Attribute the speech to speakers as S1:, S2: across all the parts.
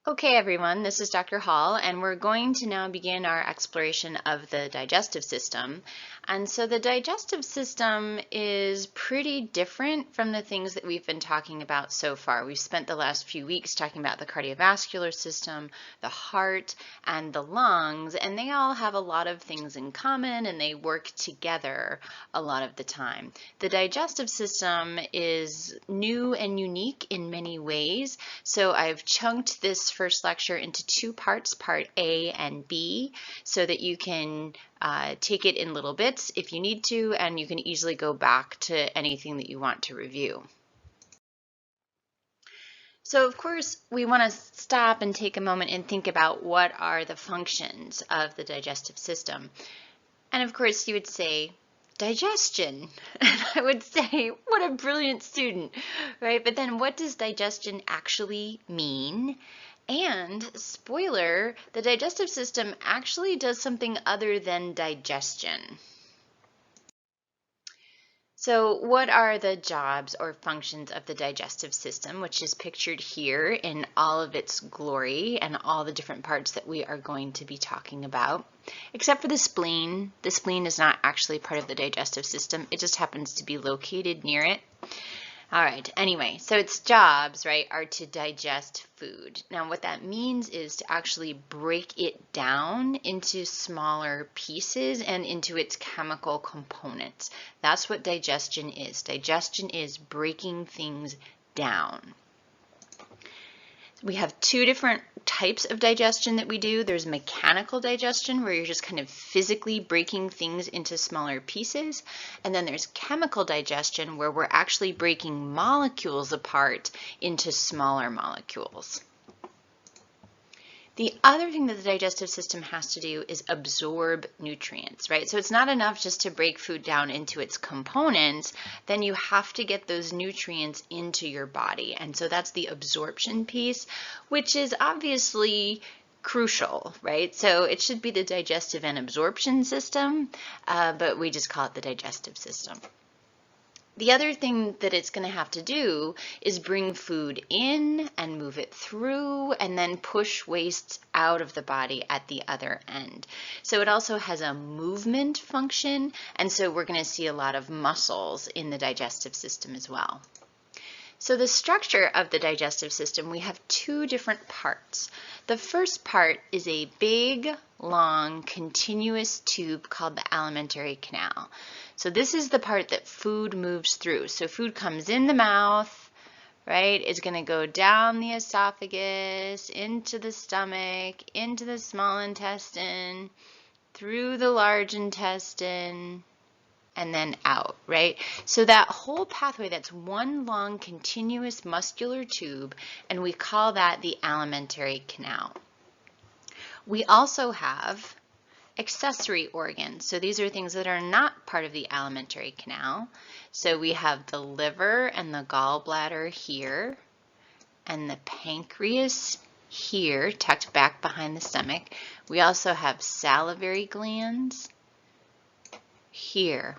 S1: Okay, everyone, this is Dr. Hall, and we're going to now begin our exploration of the digestive system. And so the digestive system is pretty different from the things that we've been talking about so far. We've spent the last few weeks talking about the cardiovascular system, the heart, and the lungs, and they all have a lot of things in common, and they work together a lot of the time. The digestive system is new and unique in many ways, so I've chunked this first lecture into two parts, part A and B, so that you can take it in little bits if you need to, and you can easily go back to anything that you want to review. So of course, we want to stop and take a moment and think about what are the functions of the digestive system. And of course, you would say, digestion. And I would say, what a brilliant student, right? But then what does digestion actually mean? And spoiler, the digestive system actually does something other than digestion. So what are the jobs or functions of the digestive system, which is pictured here in all of its glory and all the different parts that we are going to be talking about, except for the spleen. The spleen is not actually part of the digestive system. It just happens to be located near it. All right, anyway, so its jobs, right, are to digest food. Now, what that means is to actually break it down into smaller pieces and into its chemical components. That's what digestion is. Digestion is breaking things down. We have two different types of digestion that we do. There's mechanical digestion, where you're just kind of physically breaking things into smaller pieces. And then there's chemical digestion, where we're actually breaking molecules apart into smaller molecules. The other thing that the digestive system has to do is absorb nutrients, right? So it's not enough just to break food down into its components, then you have to get those nutrients into your body. And so that's the absorption piece, which is obviously crucial, right? So it should be the digestive and absorption system, but we just call it the digestive system. The other thing that it's going to have to do is bring food in and move it through and then push waste out of the body at the other end. So it also has a movement function, and so we're going to see a lot of muscles in the digestive system as well. So the structure of the digestive system, we have two different parts. The first part is a big, long, continuous tube called the alimentary canal. So this is the part that food moves through. So food comes in the mouth, right? It's going to go down the esophagus, into the stomach, into the small intestine, through the large intestine, and then out, right? So that whole pathway, that's one long continuous muscular tube, and we call that the alimentary canal. We also have accessory organs. So these are things that are not part of the alimentary canal. So we have the liver and the gallbladder here, and the pancreas here, tucked back behind the stomach. We also have salivary glands here.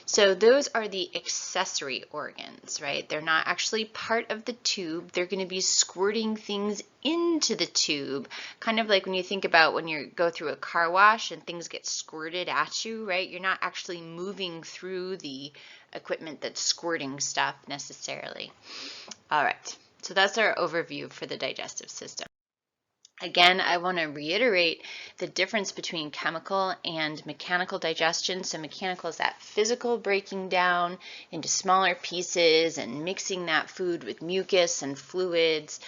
S1: So those are the accessory organs, right? They're not actually part of the tube. They're going to be squirting things into the tube, kind of like when you think about when you go through a car wash and things get squirted at you, right? You're not actually moving through the equipment that's squirting stuff necessarily. All right, so that's our overview for the digestive system. Again, I want to reiterate the difference between chemical and mechanical digestion. So mechanical is that physical breaking down into smaller pieces and mixing that food with mucus and fluids.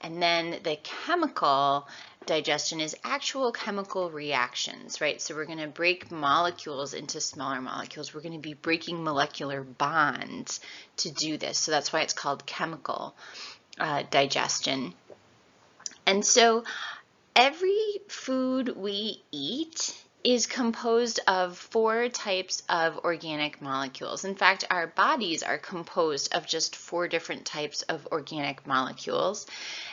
S1: And then the chemical digestion is actual chemical reactions, right? So we're going to break molecules into smaller molecules. We're going to be breaking molecular bonds to do this. So that's why it's called chemical digestion. And so every food we eat is composed of 4 types of organic molecules. In fact, our bodies are composed of just 4 different types of organic molecules.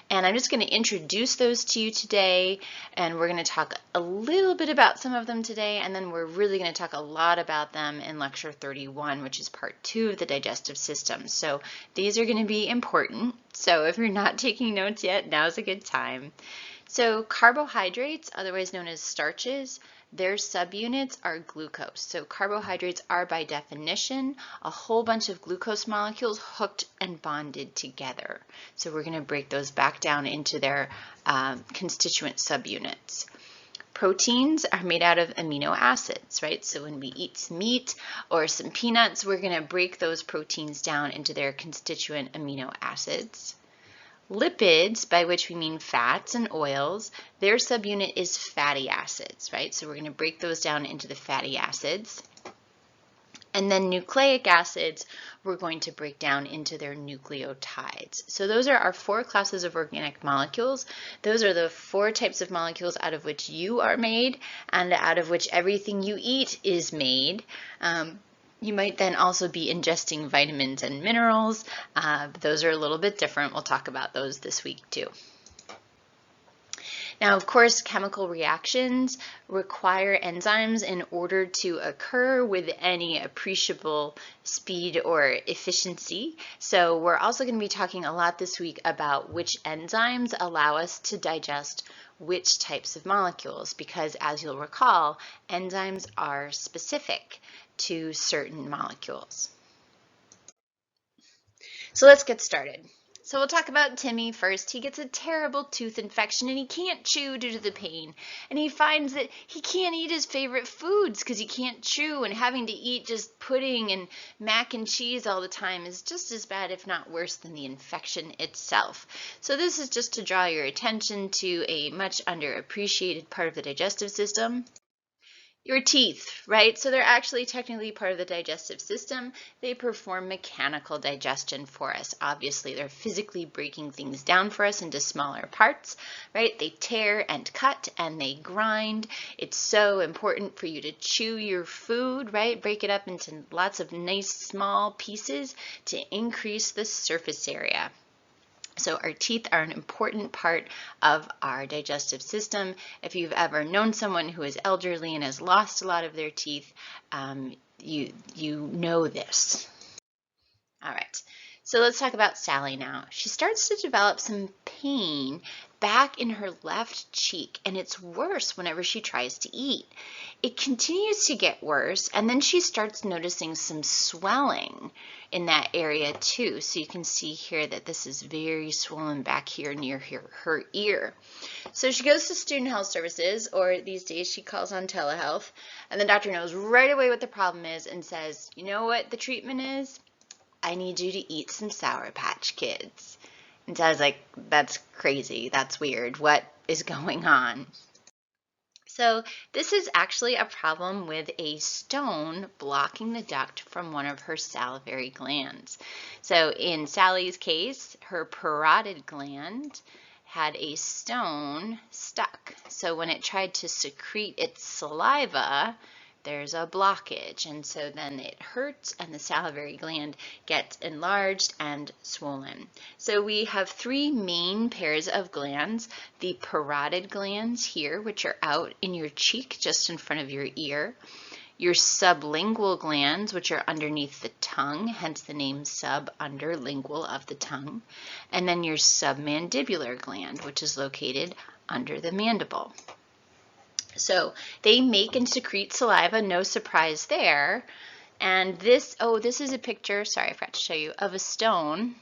S1: And I'm just going to introduce those to you today, and we're going to talk a little bit about some of them today, and then we're really going to talk a lot about them in Lecture 31, which is part 2 of the digestive system. So these are going to be important. So if you're not taking notes yet, now's a good time. So carbohydrates, otherwise known as starches, their subunits are glucose. So carbohydrates are by definition a whole bunch of glucose molecules hooked and bonded together. So we're going to break those back down into their constituent subunits. Proteins are made out of amino acids, right? So when we eat some meat or some peanuts, we're going to break those proteins down into their constituent amino acids. Lipids, by which we mean fats and oils, their subunit is fatty acids, right? So we're going to break those down into the fatty acids. And then nucleic acids, we're going to break down into their nucleotides. So those are our 4 classes of organic molecules. Those are the 4 types of molecules out of which you are made and out of which everything you eat is made. You might then also be ingesting vitamins and minerals. Those are a little bit different. We'll talk about those this week too. Now, of course, chemical reactions require enzymes in order to occur with any appreciable speed or efficiency. So we're also going to be talking a lot this week about which enzymes allow us to digest which types of molecules, because as you'll recall, enzymes are specific to certain molecules. So let's get started. So we'll talk about Timmy first. He gets a terrible tooth infection and he can't chew due to the pain. And he finds that he can't eat his favorite foods because he can't chew, and having to eat just pudding and mac and cheese all the time is just as bad, if not worse, than the infection itself. So this is just to draw your attention to a much underappreciated part of the digestive system. Your teeth, right? So they're actually technically part of the digestive system. They perform mechanical digestion for us. Obviously, they're physically breaking things down for us into smaller parts, right? They tear and cut and they grind. It's so important for you to chew your food, right? Break it up into lots of nice small pieces to increase the surface area. So our teeth are an important part of our digestive system. If you've ever known someone who is elderly and has lost a lot of their teeth, you know this. All right, so let's talk about Sally now. She starts to develop some pain back in her left cheek, and it's worse whenever she tries to eat. It continues to get worse, and then she starts noticing some swelling in that area too. So you can see here that this is very swollen back here near her ear. So she goes to Student Health Services, or these days she calls on telehealth, and the doctor knows right away what the problem is and says, you know what the treatment is? I need you to eat some Sour Patch Kids. And Sally's like, that's crazy, that's weird, what is going on? So this is actually a problem with a stone blocking the duct from one of her salivary glands. So in Sally's case, her parotid gland had a stone stuck. So when it tried to secrete its saliva, there's a blockage, and so then it hurts and the salivary gland gets enlarged and swollen. So we have 3 main pairs of glands: the parotid glands here, which are out in your cheek just in front of your ear, your sublingual glands, which are underneath the tongue, hence the name subunderlingual of the tongue, and then your submandibular gland, which is located under the mandible. So they make and secrete saliva, no surprise there. And this is a picture, sorry, I forgot to show you, of a stone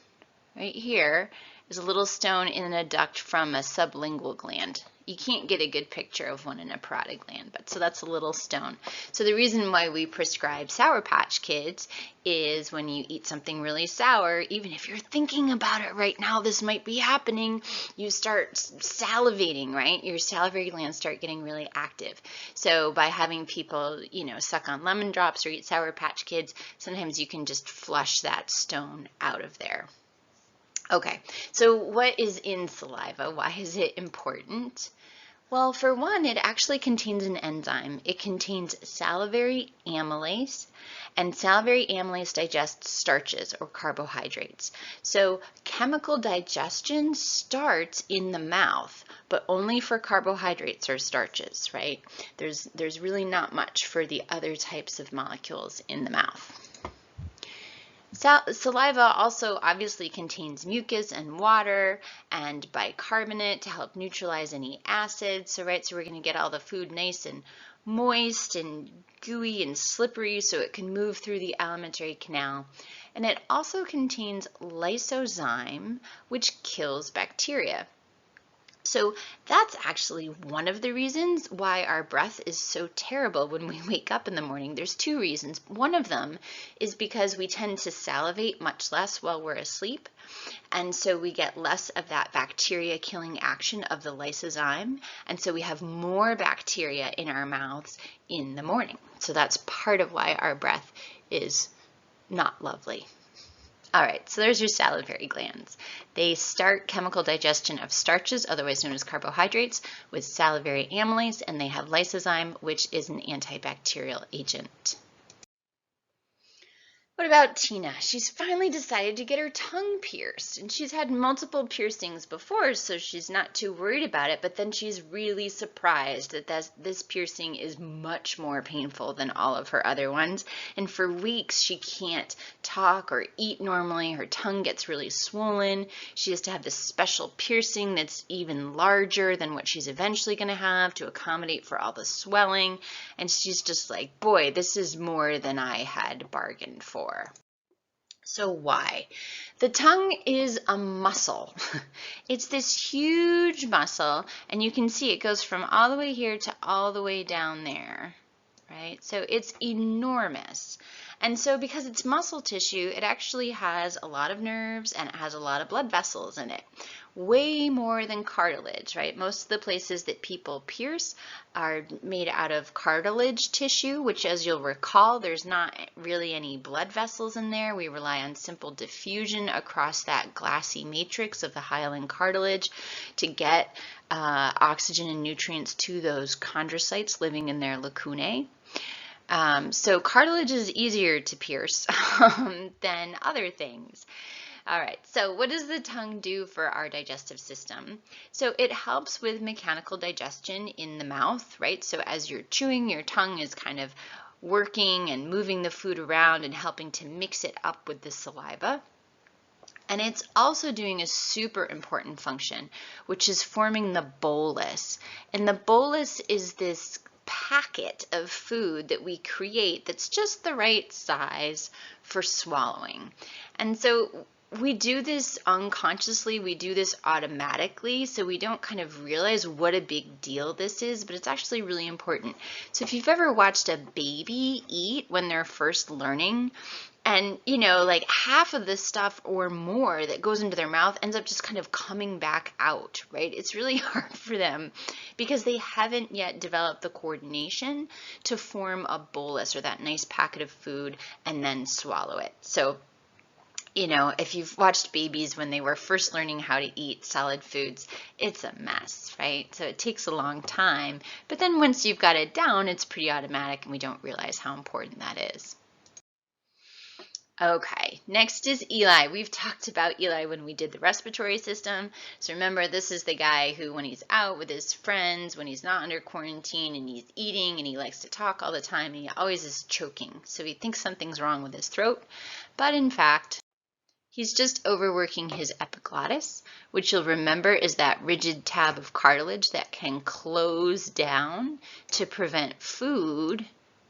S1: right here. There's a little stone in a duct from a sublingual gland. You can't get a good picture of one in a parotid gland, but so that's a little stone. So the reason why we prescribe Sour Patch Kids is when you eat something really sour, even if you're thinking about it right now, this might be happening, you start salivating, right? Your salivary glands start getting really active. So by having people, suck on lemon drops or eat Sour Patch Kids, sometimes you can just flush that stone out of there. Okay, so what is in saliva? Why is it important? Well, for one, it actually contains an enzyme. It contains salivary amylase, and salivary amylase digests starches or carbohydrates. So chemical digestion starts in the mouth, but only for carbohydrates or starches, right? There's really not much for the other types of molecules in the mouth. Saliva also obviously contains mucus and water and bicarbonate to help neutralize any acids. So we're going to get all the food nice and moist and gooey and slippery so it can move through the alimentary canal. And it also contains lysozyme, which kills bacteria. So that's actually one of the reasons why our breath is so terrible when we wake up in the morning. There's two reasons. One of them is because we tend to salivate much less while we're asleep, and so we get less of that bacteria killing action of the lysozyme, and so we have more bacteria in our mouths in the morning. So that's part of why our breath is not lovely. All right, so there's your salivary glands. They start chemical digestion of starches, otherwise known as carbohydrates, with salivary amylase, and they have lysozyme, which is an antibacterial agent. What about Tina? She's finally decided to get her tongue pierced, and she's had multiple piercings before, so she's not too worried about it, but then she's really surprised that this piercing is much more painful than all of her other ones, and for weeks she can't talk or eat normally. Her tongue gets really swollen. She has to have this special piercing that's even larger than what she's eventually going to have to accommodate for all the swelling, and she's just like, boy, this is more than I had bargained for. So why? The tongue is a muscle. It's this huge muscle, and you can see it goes from all the way here to all the way down there, right? So it's enormous. And so because it's muscle tissue, it actually has a lot of nerves and it has a lot of blood vessels in it. Way more than cartilage, right? Most of the places that people pierce are made out of cartilage tissue, which, as you'll recall, there's not really any blood vessels in there. We rely on simple diffusion across that glassy matrix of the hyaline cartilage to get oxygen and nutrients to those chondrocytes living in their lacunae. So cartilage is easier to pierce than other things. All right, so what does the tongue do for our digestive system? So it helps with mechanical digestion in the mouth, right? So as you're chewing, your tongue is kind of working and moving the food around and helping to mix it up with the saliva. And it's also doing a super important function, which is forming the bolus. And the bolus is this packet of food that we create that's just the right size for swallowing. And so we do this unconsciously, we do this automatically, so we don't kind of realize what a big deal this is, but it's actually really important. So if you've ever watched a baby eat when they're first learning, and like half of the stuff or more that goes into their mouth ends up just kind of coming back out, right? It's really hard for them because they haven't yet developed the coordination to form a bolus or that nice packet of food and then swallow it. So if you've watched babies when they were first learning how to eat solid foods, it's a mess, right? So it takes a long time, but then once you've got it down, it's pretty automatic and we don't realize how important that is. Okay, next is Eli. We've talked about Eli when we did the respiratory system. So remember, this is the guy who, when he's out with his friends, when he's not under quarantine and he's eating and he likes to talk all the time, and he always is choking. So he thinks something's wrong with his throat, but in fact, he's just overworking his epiglottis, which you'll remember is that rigid tab of cartilage that can close down to prevent food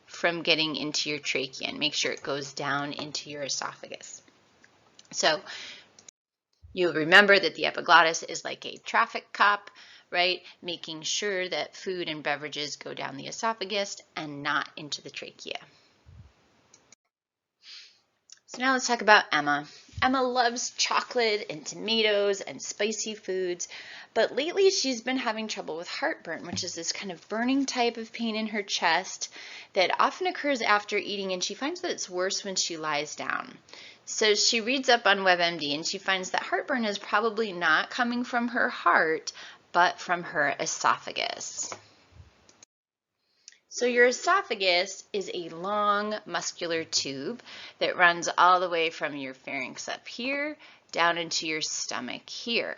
S1: from getting into your trachea and make sure it goes down into your esophagus. So you'll remember that the epiglottis is like a traffic cop, right? Making sure that food and beverages go down the esophagus and not into the trachea. So now let's talk about Emma. Emma loves chocolate and tomatoes and spicy foods, but lately she's been having trouble with heartburn, which is this kind of burning type of pain in her chest that often occurs after eating, and she finds that it's worse when she lies down. So she reads up on WebMD and she finds that heartburn is probably not coming from her heart, but from her esophagus. So your esophagus is a long muscular tube that runs all the way from your pharynx up here down into your stomach here.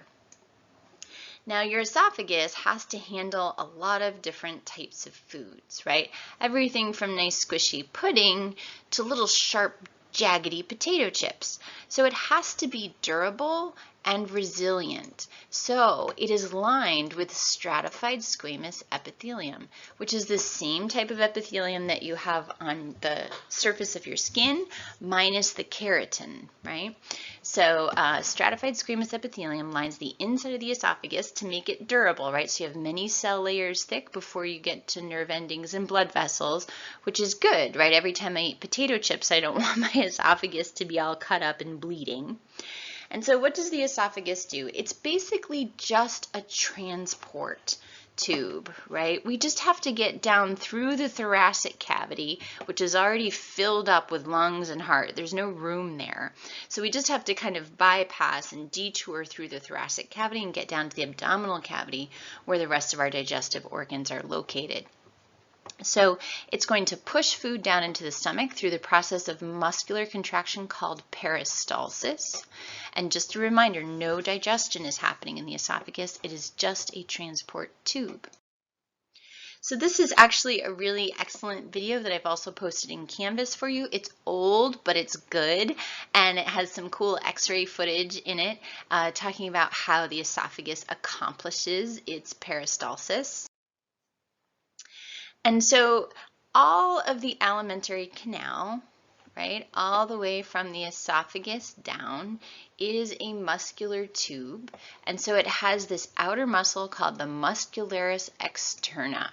S1: Now your esophagus has to handle a lot of different types of foods, right? Everything from nice squishy pudding to little sharp jaggedy potato chips. So it has to be durable and resilient. So it is lined with stratified squamous epithelium, which is the same type of epithelium that you have on the surface of your skin, minus the keratin, right? So stratified squamous epithelium lines the inside of the esophagus to make it durable, right? So you have many cell layers thick before you get to nerve endings and blood vessels, which is good, right? Every time I eat potato chips, I don't want my esophagus to be all cut up and bleeding. And so what does the esophagus do? It's basically just a transport tube, right? We just have to get down through the thoracic cavity, which is already filled up with lungs and heart. There's no room there. So we just have to kind of bypass and detour through the thoracic cavity and get down to the abdominal cavity where the rest of our digestive organs are located. So it's going to push food down into the stomach through the process of muscular contraction called peristalsis. And just a reminder, no digestion is happening in the esophagus. It is just a transport tube. So this is actually a really excellent video that I've also posted in Canvas for you. It's old, but it's good, and it has some cool x-ray footage in it talking about how the esophagus accomplishes its peristalsis. And so all of the alimentary canal, right, all the way from the esophagus down is a muscular tube. And so it has this outer muscle called the muscularis externa.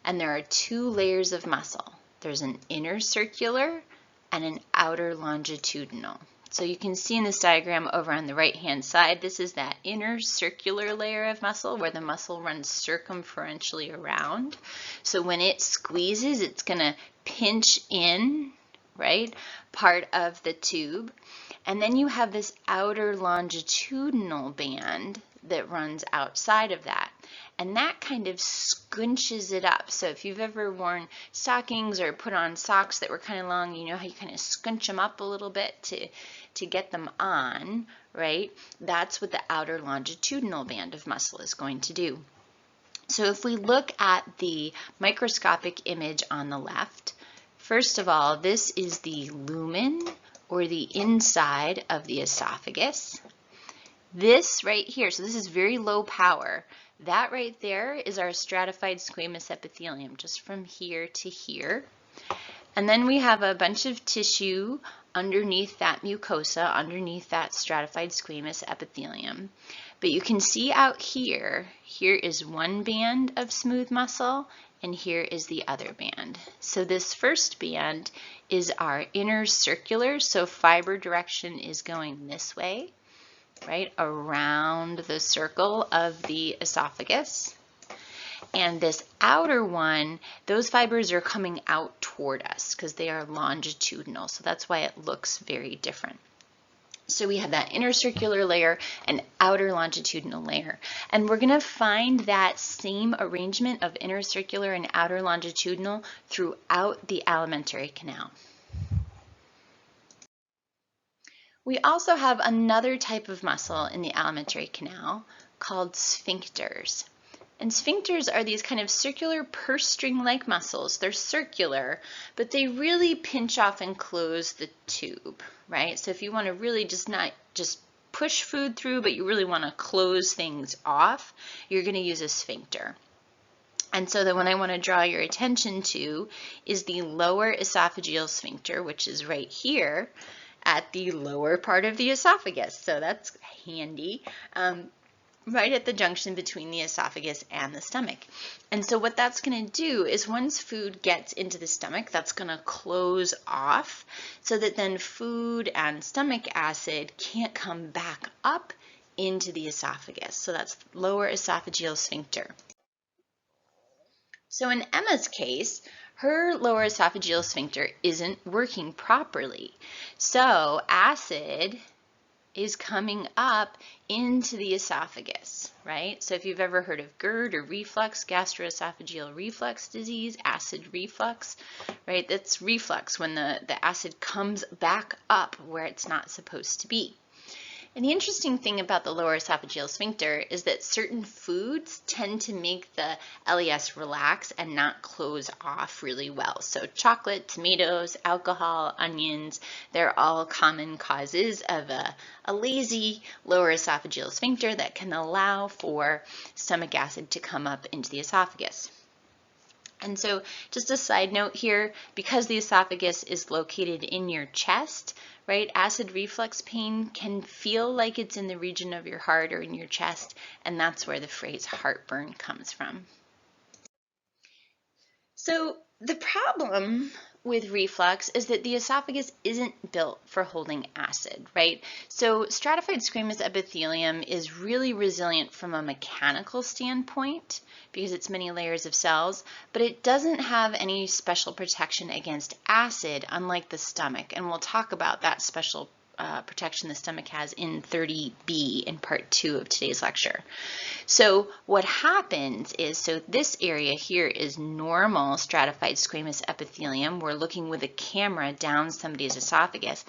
S1: And there are two layers of muscle. There's an inner circular and an outer longitudinal. So you can see in this diagram over on the right-hand side, this is that inner circular layer of muscle where the muscle runs circumferentially around. So when it squeezes, it's going to pinch in, right, part of the tube. And then you have this outer longitudinal band that runs outside of that. And that kind of scunches it up. So if you've ever worn stockings or put on socks that were kind of long, you know how you kind of scunch them up a little bit to get them on, right? That's what the outer longitudinal band of muscle is going to do. So if we look at the microscopic image on the left, first of all, this is the lumen or the inside of the esophagus. This right here, so this is very low power. That right there is our stratified squamous epithelium, just from here to here. And then we have a bunch of tissue underneath that mucosa, underneath that stratified squamous epithelium. But you can see out here, here is one band of smooth muscle, and here is the other band. So this first band is our inner circular, so fiber direction is going this way, right, around the circle of the esophagus. And this outer one, those fibers are coming out toward us because they are longitudinal. So that's why it looks very different. So we have that inner circular layer and outer longitudinal layer. And we're going to find that same arrangement of inner circular and outer longitudinal throughout the alimentary canal. We also have another type of muscle in the alimentary canal called sphincters. And sphincters are these kind of circular purse string-like muscles. They're circular, but they really pinch off and close the tube, right? So if you want to really just not just push food through, but you really want to close things off, you're going to use a sphincter. And so the one I want to draw your attention to is the lower esophageal sphincter, which is right here at the lower part of the esophagus. So that's handy. Right at the junction between the esophagus and the stomach. And so what that's going to do is once food gets into the stomach, that's going to close off so that then food and stomach acid can't come back up into the esophagus. So that's lower esophageal sphincter. So in Emma's case, her lower esophageal sphincter isn't working properly. So acid is coming up into the esophagus, right? So if you've ever heard of GERD or reflux, gastroesophageal reflux disease, acid reflux, right? That's reflux when the acid comes back up where it's not supposed to be. And the interesting thing about the lower esophageal sphincter is that certain foods tend to make the LES relax and not close off really well. So chocolate, tomatoes, alcohol, onions, they're all common causes of a lazy lower esophageal sphincter that can allow for stomach acid to come up into the esophagus. And so just a side note here, because the esophagus is located in your chest, right, acid reflux pain can feel like it's in the region of your heart or in your chest, and that's where the phrase heartburn comes from. So the problem with reflux is that the esophagus isn't built for holding acid, right? So stratified squamous epithelium is really resilient from a mechanical standpoint because it's many layers of cells, but it doesn't have any special protection against acid, unlike the stomach. And we'll talk about that special protection the stomach has in 30B in part 2 of today's lecture. So what happens is, so this area here is normal stratified squamous epithelium. We're looking with a camera down somebody's esophagus.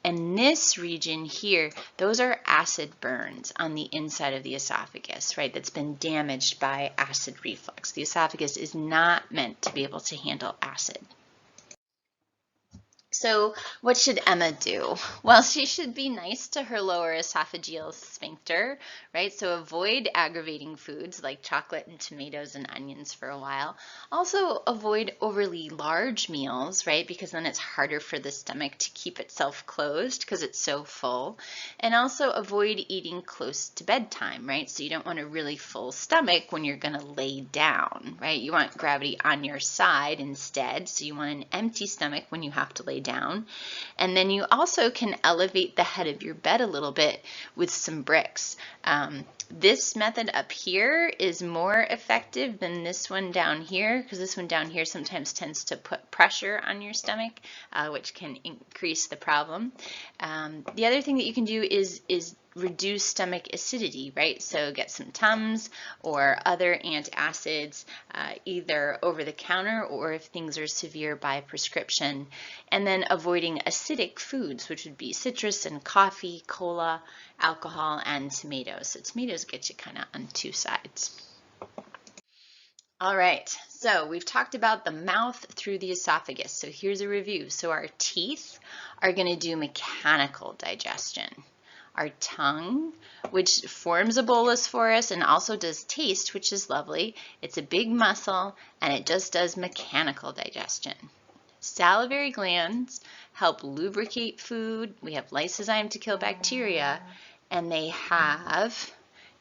S1: And this region here, those are acid burns on the inside of the esophagus, right? That's been damaged by acid reflux. The esophagus is not meant to be able to handle acid. So what should Emma do? Well, she should be nice to her lower esophageal sphincter, right? So avoid aggravating foods like chocolate and tomatoes and onions for a while. Also avoid overly large meals, right? Because then it's harder for the stomach to keep itself closed because it's so full. And also avoid eating close to bedtime, right? So you don't want a really full stomach when you're going to lay down, right? You want gravity on your side instead. So you want an empty stomach when you have to lay down. And then you also can elevate the head of your bed a little bit with some bricks. This method up here is more effective than this one down here, because this one down here sometimes tends to put pressure on your stomach, which can increase the problem. The other thing that you can do is reduce stomach acidity, right? So get some Tums or other antacids, either over the counter or if things are severe by prescription. And then avoiding acidic foods, which would be citrus and coffee, cola, alcohol, and tomatoes. So tomatoes get you kind of on two sides. All right, so we've talked about the mouth through the esophagus. So here's a review. So our teeth are going to do mechanical digestion. Our tongue, which forms a bolus for us and also does taste, which is lovely. It's a big muscle and it just does mechanical digestion. Salivary glands help lubricate food. We have lysozyme to kill bacteria, and they have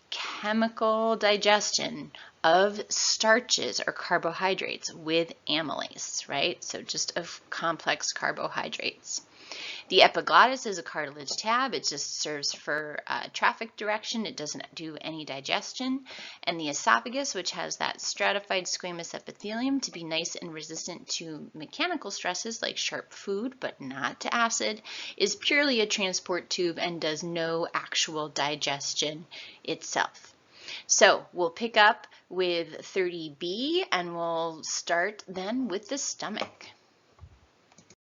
S1: chemical digestion of starches or carbohydrates with amylase, right? So just of complex carbohydrates. The epiglottis is a cartilage tab. It just serves for traffic direction. It doesn't do any digestion. And the esophagus, which has that stratified squamous epithelium to be nice and resistant to mechanical stresses like sharp food, but not to acid, is purely a transport tube and does no actual digestion itself. So we'll pick up with 30B and we'll start then with the stomach.